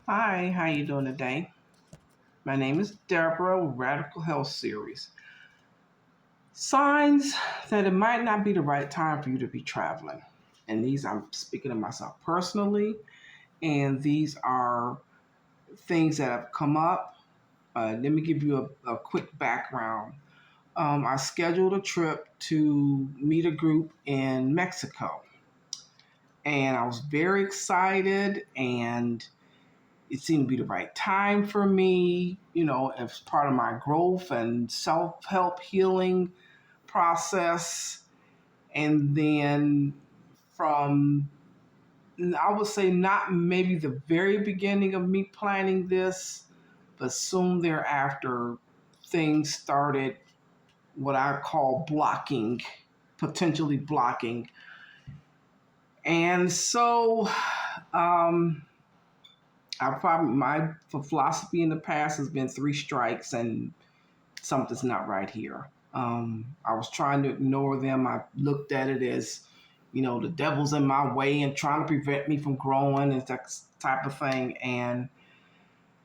Hi, how you doing today? My name is Deborah with Radical Health Series. Signs that it might not be the right time for you to be traveling. And these I'm speaking to myself personally, and these are things that have come up. Let me give you a quick background. I scheduled a trip to meet a group in Mexico, and I was very excited and it seemed to be the right time for me, as part of my growth and self help healing process. And then from, I would say, not maybe the very beginning of me planning this, but soon thereafter, things started what I call blocking, potentially blocking. And so, um, I probably my philosophy in the past has been three strikes and something's not right here. I was trying to ignore them. I looked at it as, the devil's in my way and trying to prevent me from growing and that type of thing. And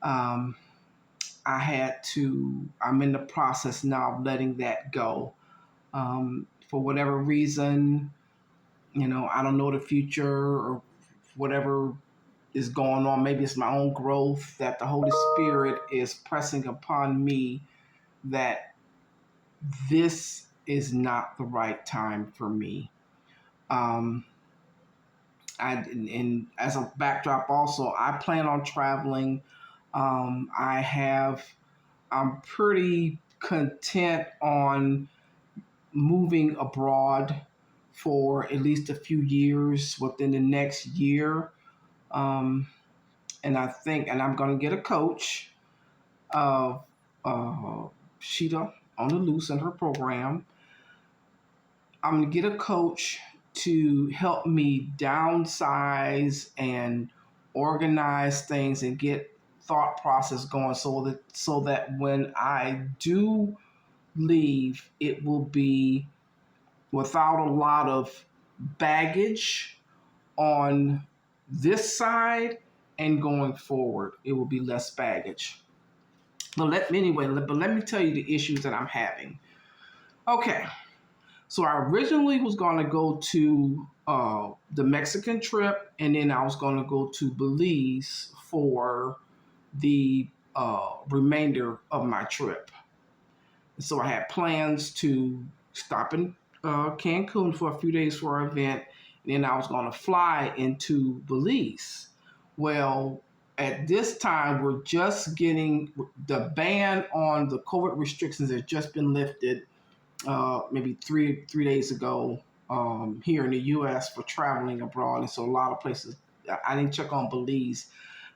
um, I'm in the process now of letting that go. For whatever reason, I don't know the future or whatever is going on. Maybe it's my own growth that the Holy Spirit is pressing upon me that this is not the right time for me. Um, and as a backdrop, also, I plan on traveling. I have, I'm pretty content on moving abroad for at least a few years within the next year. Um, and I'm going to get a coach of Sheeta on the Loose in her program. I'm going to get a coach to help me downsize and organize things and get thought process going so that when I do leave, it will be without a lot of baggage on this side, and going forward, it will be less baggage. But let me tell you the issues that I'm having. Okay, so I originally was going to go to the Mexican trip, and then I was going to go to Belize for the remainder of my trip. So I had plans to stop in Cancun for a few days for our event, and then I was going to fly into Belize. Well, at this time, we're just getting the ban on the COVID restrictions has just been lifted, maybe three days ago, here in the U.S. for traveling abroad, and so a lot of places. I didn't check on Belize,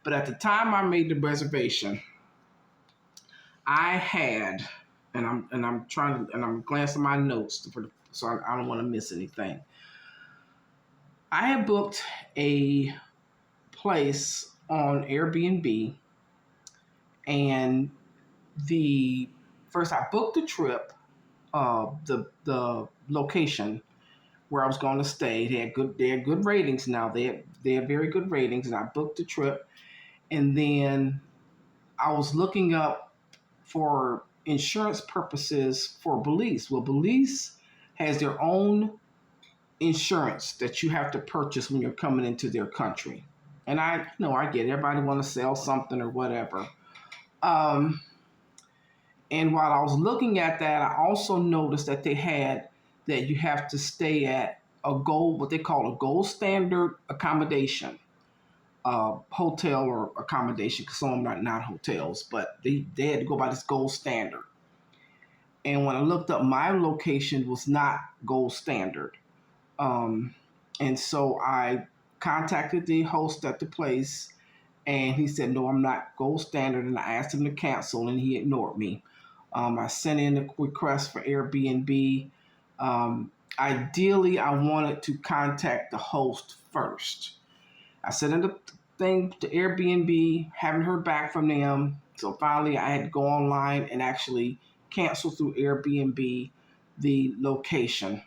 but at the time I made the reservation, I had, and I'm trying to, and I'm glancing my notes so I don't want to miss anything. I had booked a place on Airbnb, and the first I booked the trip, the location where I was going to stay. They had good ratings now. They had very good ratings, and I booked the trip, and then I was looking up for insurance purposes for Belize. Well, Belize has their own insurance that you have to purchase when you're coming into their country. And I get it. Everybody want to sell something or whatever. Um, and while I was looking at that, I also noticed that they had that you have to stay at what they call a gold standard accommodation, hotel or accommodation, because some of them are not hotels, but they had to go by this gold standard. And when I looked up, my location was not gold standard. Um, and so I contacted the host at the place, and he said, "No, I'm not gold standard." And I asked him to cancel, and he ignored me. I sent in a request for Airbnb. Ideally, I wanted to contact the host first. I sent in the thing to Airbnb, haven't heard back from them. So finally, I had to go online and actually cancel through Airbnb the location.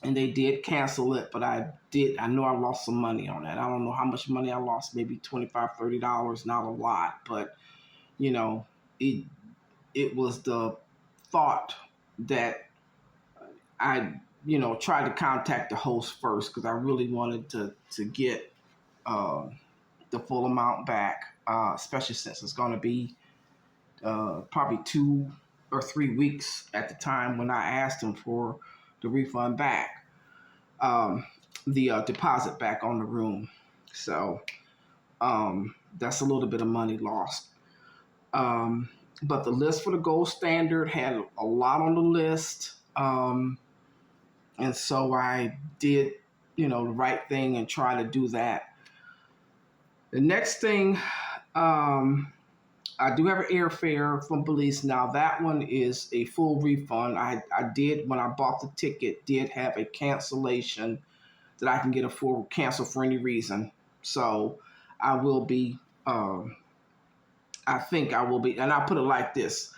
and they did cancel it, but I know I lost some money on that. I don't know how much money I lost, maybe $25, $30, not a lot, but you know, it was the thought that I, tried to contact the host first because I really wanted to get uh, the full amount back, especially since it's going to be probably 2 or 3 weeks at the time when I asked them for the refund back, the deposit back on the room. So that's a little bit of money lost. Um, but the list for the gold standard had a lot on the list. And so I did, the right thing and try to do that. The next thing, I do have an airfare from Belize. Now that one is a full refund. I did, when I bought the ticket, did have a cancellation that I can get a full cancel for any reason. So I will be, I think I will be, and I'll put it like this.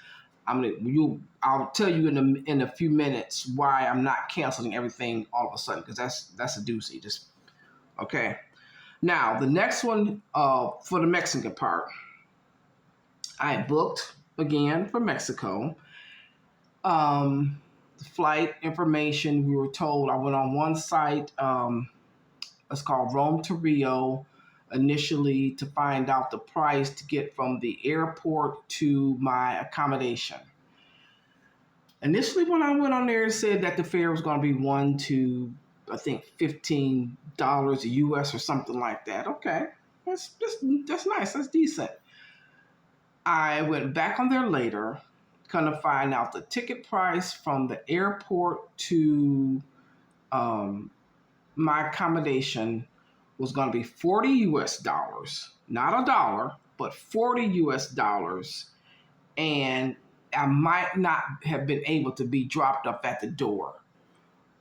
I'll tell you in a few minutes why I'm not canceling everything all of a sudden, because that's a doozy. Just okay. Now the next one, for the Mexican part, I booked again for Mexico. The flight information, we were told, I went on one site. It's called Rome to Rio. Initially, to find out the price to get from the airport to my accommodation. Initially, when I went on there, it said that the fare was going to be $1 to, I think, $15 US or something like that. Okay, that's nice. That's decent. I went back on there later, kind of find out the ticket price from the airport to my accommodation was going to be $40 US, not a dollar, but $40 US. And I might not have been able to be dropped off at the door.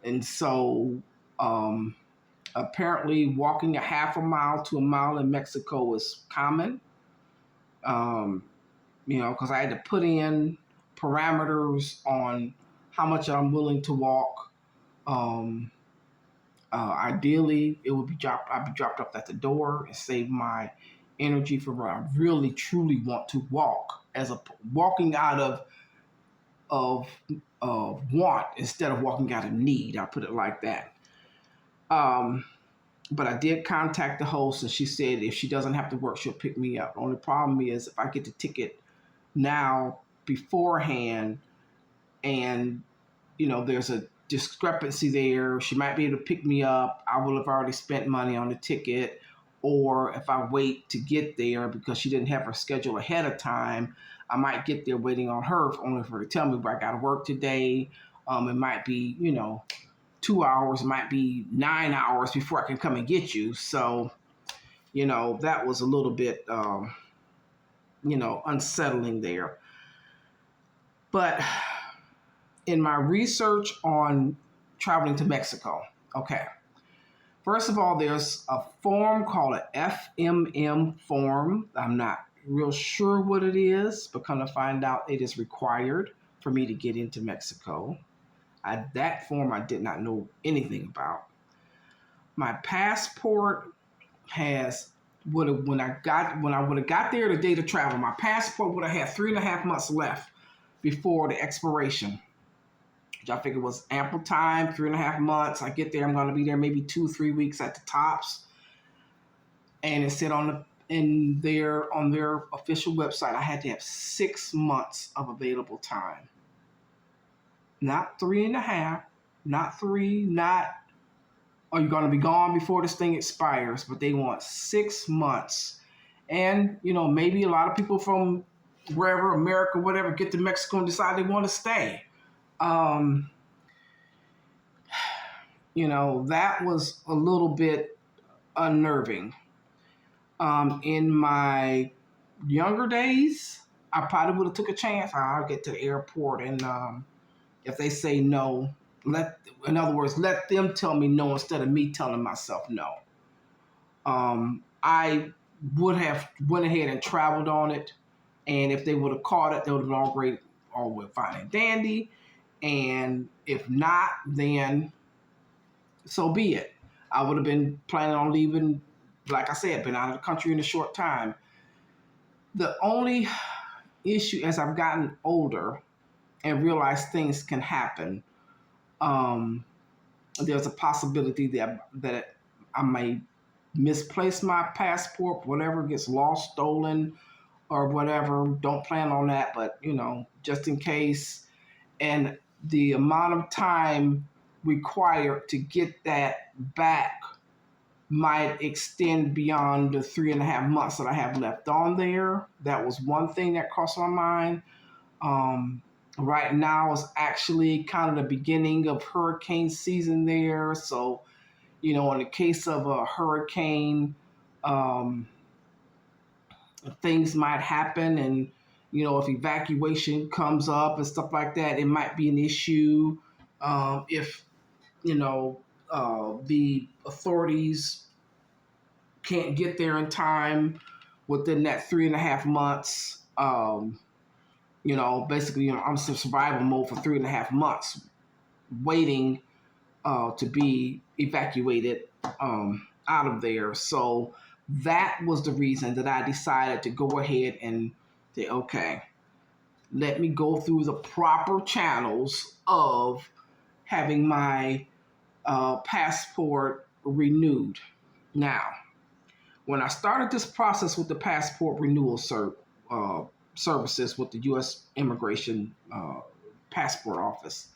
And so apparently walking a half a mile to a mile in Mexico is common, because I had to put in parameters on how much I'm willing to walk. Ideally, I'd be dropped off at the door and save my energy for where I really truly want to walk, as a walking out of want instead of walking out of need. I put it like that. But I did contact the host, and she said if she doesn't have to work, she'll pick me up. The only problem is if I get the ticket now beforehand, and there's a discrepancy there, she might be able to pick me up. I will have already spent money on the ticket. Or if I wait to get there because she didn't have her schedule ahead of time, I might get there waiting on her, only for her to tell me, but I got to work today. It might be 2 hours, it might be 9 hours before I can come and get you. So that was a little bit unsettling there. But in my research on traveling to Mexico, okay, first of all, there's a form called an FMM form. I'm not real sure what it is, but kind of find out it is required for me to get into Mexico. That form I did not know anything about. My passport has, when I would have got there the day to travel, my passport would have had 3.5 months left before the expiration. Which I figured was ample time, 3.5 months. I get there, I'm going to be there maybe 2-3 weeks at the tops. And it said on their official website, I had to have 6 months of available time. Not 3.5, not 3, not are you going to be gone before this thing expires, but they want 6 months. And, maybe a lot of people from wherever, America, whatever, get to Mexico and decide they want to stay. That was a little bit unnerving. In my younger days, I probably would have took a chance. I'll get to the airport, and if they say no, let them tell me no instead of me telling myself no. I would have went ahead and traveled on it, and if they would have caught it, they would have been all great, all fine and dandy. And if not, then so be it. I would have been planning on leaving, like I said, been out of the country in a short time. The only issue as I've gotten older and realized things can happen, um, there's a possibility that I may misplace my passport, whatever gets lost, stolen, or whatever. Don't plan on that, but just in case. And the amount of time required to get that back might extend beyond the 3.5 months that I have left on there. That was one thing that crossed my mind. Um, right now is actually kind of the beginning of hurricane season there. So, in the case of a hurricane, um, things might happen. And, if evacuation comes up and stuff like that, it might be an issue. If, the authorities can't get there in time within that 3.5 months. Basically, I'm in survival mode for 3.5 months, waiting to be evacuated out of there. So that was the reason that I decided to go ahead and say, okay, let me go through the proper channels of having my passport renewed. Now, when I started this process with the passport renewal services with the U.S. Immigration Passport Office,